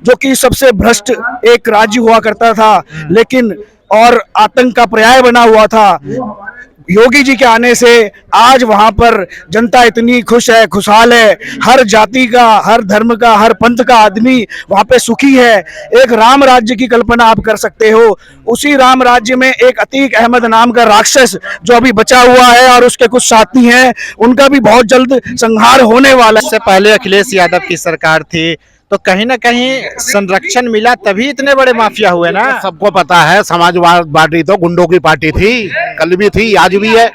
जो कि सबसे भ्रष्ट एक राज्य हुआ करता था, लेकिन और आतंक का पर्याय बना हुआ था, योगी जी के आने से आज वहां पर जनता इतनी खुश है, खुशहाल है। हर जाति का, हर धर्म का, हर पंथ का आदमी वहां पे सुखी है। एक राम राज्य की कल्पना आप कर सकते हो। उसी राम राज्य में एक अतीक अहमद नाम का राक्षस जो अभी बचा हुआ है और उसके कुछ साथी हैं, उनका भी बहुत जल्द संहार होने वाला है। इससे पहले अखिलेश यादव की सरकार थी, तो कहीं ना कहीं संरक्षण मिला, तभी इतने बड़े माफिया हुए ना। सबको पता है, समाजवादी पार्टी तो गुंडों की पार्टी थी, कल भी थी, आज भी है।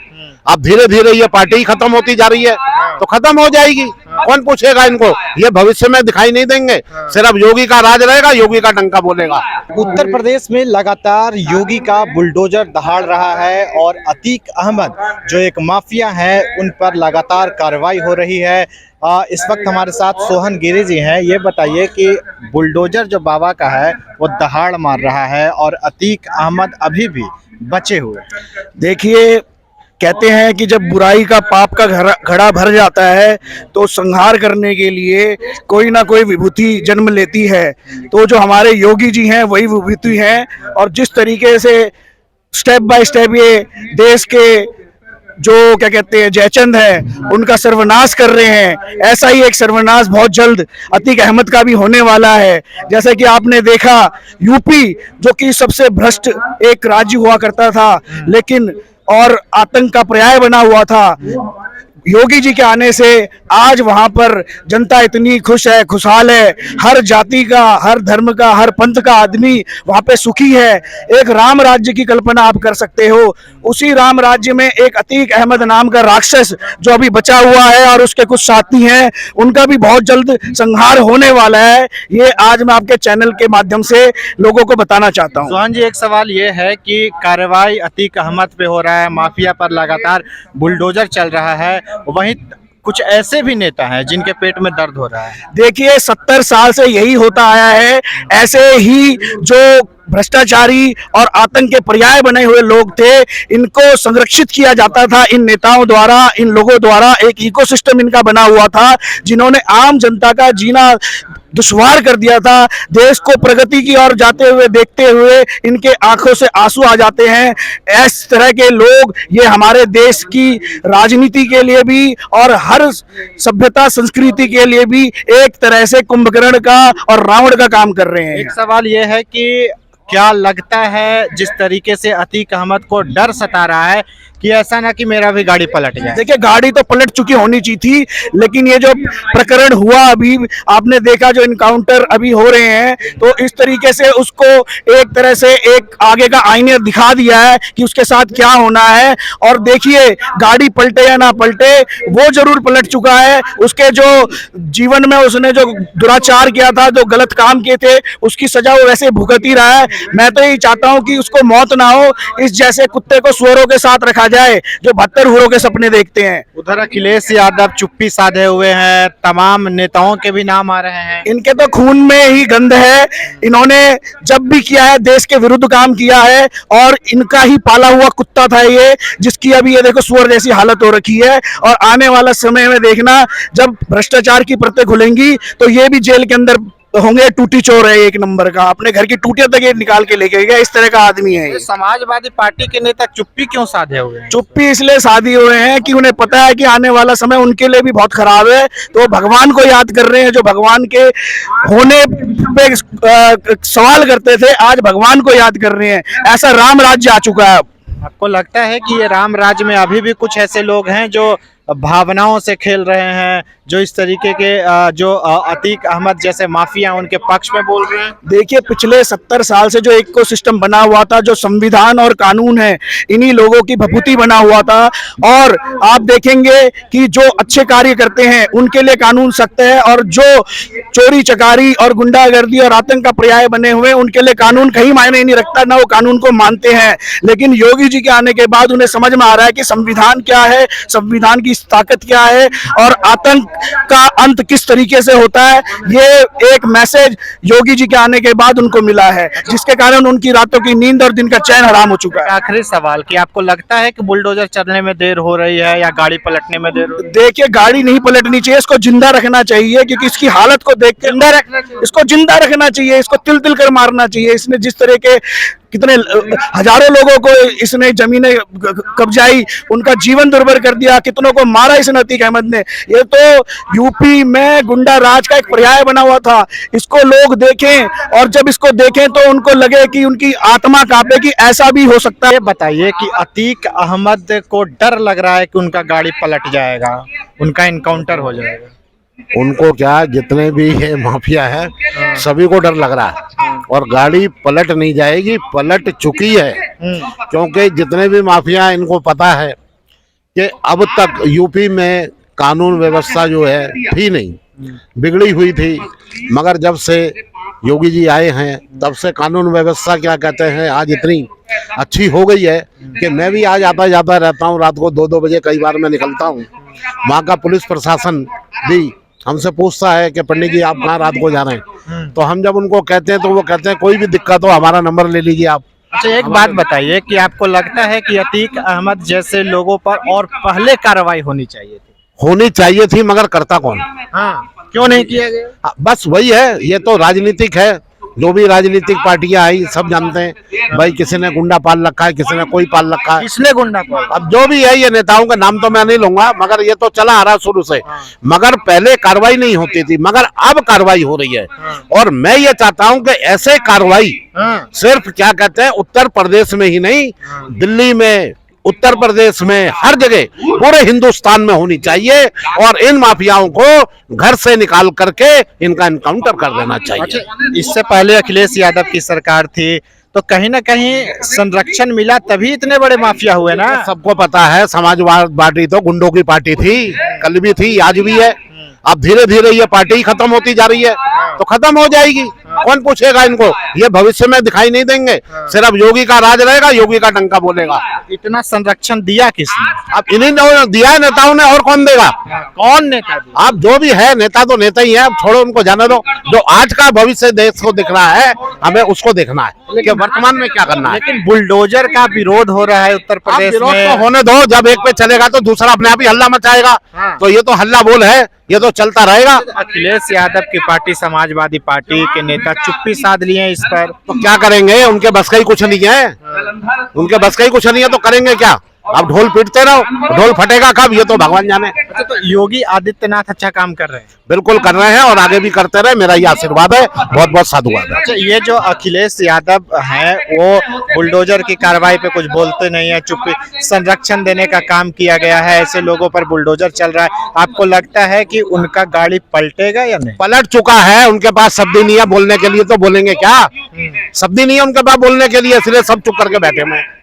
अब धीरे धीरे ये पार्टी खत्म होती जा रही है, तो खत्म हो जाएगी। कौन पूछेगा इनको? ये भविष्य में दिखाई नहीं देंगे, सिर्फ योगी का राज रहेगा, योगी का डंका बोलेगा। उत्तर प्रदेश में लगातार योगी का बुलडोजर दहाड़ रहा है और अतीक अहमद जो एक माफिया है, उन पर लगातार कार्रवाई हो रही है। इस वक्त हमारे साथ सोहन गिरी जी हैं। ये बताइए कि बुलडोजर जो बाबा का है वो दहाड़ मार रहा है और अतीक अहमद अभी भी बचे हुए। देखिए, कहते हैं कि जब बुराई का पाप का घड़ा भर जाता है तो संहार करने के लिए कोई ना कोई विभूति जन्म लेती है। तो जो हमारे योगी जी हैं वही विभूति हैं, और जिस तरीके से स्टेप बाय स्टेप ये देश के जो क्या कहते हैं जयचंद है उनका सर्वनाश कर रहे हैं, ऐसा ही एक सर्वनाश बहुत जल्द अतीक अहमद का भी होने वाला है। जैसे कि आपने देखा, यूपी जो कि सबसे भ्रष्ट एक राज्य हुआ करता था, लेकिन और आतंक का पर्याय बना हुआ था, योगी जी के आने से आज वहां पर जनता इतनी खुश है, खुशहाल है। हर जाति का, हर धर्म का, हर पंथ का आदमी वहां पे सुखी है। एक राम राज्य की कल्पना आप कर सकते हो। उसी राम राज्य में एक अतीक अहमद नाम का राक्षस जो अभी बचा हुआ है और उसके कुछ साथी हैं, उनका भी बहुत जल्द संहार होने वाला है। ये आज मैं आपके चैनल के माध्यम से लोगों को बताना चाहता हूँ। सोहन जी, एक सवाल ये है कि कार्रवाई अतीक अहमद पे हो रहा है, माफिया पर लगातार बुलडोजर चल रहा है, वहीं कुछ ऐसे भी नेता हैं जिनके पेट में दर्द हो रहा है। देखिए, 70 साल से यही होता आया है। ऐसे ही जो भ्रष्टाचारी और आतंक के पर्याय बने हुए लोग थे, इनको संरक्षित किया जाता था इन नेताओं द्वारा, इन लोगों द्वारा। एक इकोसिस्टम इनका बना हुआ था जिन्होंने आम जनता का जीना दुश्वार कर दिया था। देश को प्रगति की ओर जाते हुए देखते हुए इनके आंखों से आंसू आ जाते हैं। इस तरह के लोग ये हमारे देश की राजनीति के लिए भी और हर सभ्यता संस्कृति के लिए भी एक तरह से कुंभकर्ण का और रावण का काम कर रहे हैं। एक सवाल ये है कि क्या लगता है जिस तरीके से अतीक अहमद को डर सता रहा है कि ऐसा ना कि मेरा भी गाड़ी पलट जाए? देखिए, गाड़ी तो पलट चुकी होनी चाहिए थी, लेकिन ये जो प्रकरण हुआ अभी आपने देखा, जो इनकाउंटर अभी हो रहे हैं, तो इस तरीके से उसको एक तरह से एक आगे का आईने दिखा दिया है कि उसके साथ क्या होना है। और देखिए, गाड़ी पलटे या ना पलटे, वो जरूर पलट चुका है। उसके जो जीवन में उसने जो दुराचार किया था, जो गलत काम किए थे, उसकी सजा वो वैसे भुगत ही रहा है। मैं तो यही चाहता हूं कि उसको मौत ना हो, इस जैसे कुत्ते को सुअरों के साथ रखा जाए जो 72 हुरों के सपने देखते हैं। उधर अखिलेश यादव चुप्पी साधे हुए हैं, तमाम नेताओं के भी नाम आ रहे हैं। इनके तो खून में ही गंध है। इन्होंने जब भी किया है देश के विरुद्ध काम किया है, और इनका ही पाला हुआ कुत्ता था ये, जिसकी अभी ये देखो सुअर जैसी हालत हो रखी है। और आने वाला समय में देखना, जब भ्रष्टाचार की परतें खुलेंगी तो ये भी जेल के अंदर होंगे। टूटी चोर है एक नंबर का, अपने घर की टूटियां तक ये निकाल के लेके गया, इस तरह का आदमी है ये। समाजवादी पार्टी के नेता चुप्पी क्यों साधे हुए हैं? चुप्पी इसलिए साधी हुए हैं कि उन्हें पता है कि आने वाला समय उनके लिए भी बहुत खराब है, तो भगवान को याद कर रहे हैं। जो भगवान के होने पे सवाल करते थे, आज भगवान को याद कर रहे हैं। ऐसा राम राज्य आ चुका है। आपको लगता है कि ये राम राज्य में अभी भी कुछ ऐसे लोग हैं जो भावनाओं से खेल रहे हैं, जो इस तरीके के जो अतीक अहमद जैसे माफिया उनके पक्ष में बोल रहे हैं? देखिए, पिछले 70 साल से जो इकोसिस्टम बना हुआ था, जो संविधान और कानून है, इन्हीं लोगों की भभूति बना हुआ था। और आप देखेंगे कि जो अच्छे कार्य करते हैं उनके लिए कानून सख्त है, और जो चोरी चकारी और गुंडागर्दी और आतंक का पर्याय बने हुए उनके लिए कानून कहीं मायने नहीं रखता, ना वो कानून को मानते हैं। लेकिन योगी जी के आने के बाद उन्हें समझ में आ रहा है कि संविधान क्या है, संविधान की की ताकत क्या है और आतंक का अंत किस तरीके से होता है, ये एक मैसेज योगी जी के आने के बाद उनको मिला है, जिसके कारण उनकी रातों की नींद और दिन का चैन हराम हो चुका है। आखिरी सवाल कि आपको लगता है कि बुलडोजर चलने में देर हो रही है या गाड़ी पलटने में देर हो रही है? देखिए, गाड़ी नहीं पलटनी चाहिए, इसको जिंदा रखना चाहिए, क्योंकि इसकी हालत को देख के इसको जिंदा रखना चाहिए, इसको तिल तिल कर मारना चाहिए। इसने जिस तरह के कितने हजारों लोगों को इसने जमीनें कब्जाई, उनका जीवन दुर्भर कर दिया, कितनों को मारा इस अतीक अहमद ने। ये तो यूपी में गुंडा राज का एक पर्याय बना हुआ था। इसको लोग देखें और जब इसको देखें तो उनको लगे कि उनकी आत्मा कांपे कि ऐसा भी हो सकता है। ये बताइए कि अतीक अहमद को डर लग रहा है कि उनका गाड़ी पलट जाएगा, उनका इनकाउंटर हो जाएगा। उनको क्या, जितने भी ये माफिया है सभी को डर लग रहा है, और गाड़ी पलट नहीं जाएगी, पलट चुकी है। क्योंकि जितने भी माफिया हैं, इनको पता है कि अब तक यूपी में कानून व्यवस्था जो है थी नहीं, बिगड़ी हुई थी, मगर जब से योगी जी आए हैं तब से कानून व्यवस्था क्या कहते हैं आज इतनी अच्छी हो गई है कि मैं भी आज आता जाता रहता हूँ। रात को 2-2 बजे कई बार मैं निकलता हूँ। वहाँ का पुलिस प्रशासन भी हमसे पूछता है कि पंडित जी आप कहाँ रात को जा रहे हैं, तो हम जब उनको कहते हैं तो वो कहते हैं कोई भी दिक्कत हो हमारा नंबर ले लीजिए आप। अच्छा, एक बात बताइए कि आपको लगता है कि अतीक अहमद जैसे लोगों पर और पहले कार्रवाई होनी चाहिए थी? होनी चाहिए थी, मगर करता कौन? हाँ, क्यों नहीं किया गया? बस वही है, ये तो राजनीतिक है। जो भी राजनीतिक पार्टियां आई सब जानते हैं भाई, किसी ने गुंडा पाल रखा है, किसी ने कोई पाल रखा है। किसने गुंडा पाल? अब जो भी है, ये नेताओं का नाम तो मैं नहीं लूंगा, मगर ये तो चला आ रहा शुरू से। मगर पहले कार्रवाई नहीं होती थी, मगर अब कार्रवाई हो रही है। और मैं ये चाहता हूं कि ऐसे कार्रवाई सिर्फ क्या कहते हैं उत्तर प्रदेश में ही नहीं, दिल्ली में, उत्तर प्रदेश में, हर जगह पूरे हिंदुस्तान में होनी चाहिए, और इन माफियाओं को घर से निकाल करके इनका एनकाउंटर कर देना चाहिए। अच्छा, इससे पहले अखिलेश यादव की सरकार थी तो कहीं ना कहीं संरक्षण मिला, तभी इतने बड़े माफिया हुए ना। सबको पता है, समाजवादी पार्टी तो गुंडों की पार्टी थी, कल भी थी, आज भी है। अब धीरे धीरे ये पार्टी खत्म होती जा रही है, तो खत्म हो जाएगी। कौन पूछेगा इनको? ये भविष्य में दिखाई नहीं देंगे, सिर्फ योगी का राज रहेगा, योगी का डंका बोलेगा। इतना संरक्षण दिया किसने? अब इन्हीं ने दिया है, नेताओं ने, और कौन देगा? कौन नेता दिया? आप जो भी है, नेता तो नेता ही है, अब छोड़ो, उनको जाने दो। जो आज का भविष्य देश को दिख रहा है, हमें उसको देखना है कि वर्तमान में क्या करना है। लेकिन बुलडोजर का विरोध हो रहा है उत्तर प्रदेश विरोध में। तो होने दो, जब एक पे चलेगा तो दूसरा अपने आप ही हल्ला मचाएगा। तो ये तो हल्ला बोल है, ये तो चलता रहेगा। अखिलेश यादव की पार्टी समाजवादी पार्टी के नेता चुप्पी साध लिए हैं इस पर। तो क्या करेंगे? उनके बस का ही कुछ नहीं है, उनके बस का ही कुछ नहीं है, तो करेंगे क्या? अब ढोल पीटते रहो, ढोल फटेगा कब ये तो भगवान जाने। अच्छा, तो योगी आदित्यनाथ अच्छा काम कर रहे हैं? बिल्कुल कर रहे हैं, और आगे भी करते रहे, मेरा ये आशीर्वाद है, बहुत बहुत साधुवाद है। अच्छा, ये जो अखिलेश यादव हैं वो बुलडोजर की कार्रवाई पे कुछ बोलते नहीं है, चुप्पी, संरक्षण देने का काम किया गया है, ऐसे लोगों पर बुलडोजर चल रहा है। आपको लगता है कि उनका गाड़ी पलटेगा या नहीं? पलट चुका है, उनके पास शब्द ही नहीं है बोलने के लिए, तो बोलेंगे क्या? शब्द ही नहीं है उनके पास बोलने के लिए, इसलिए सब चुप करके बैठे हुए हैं।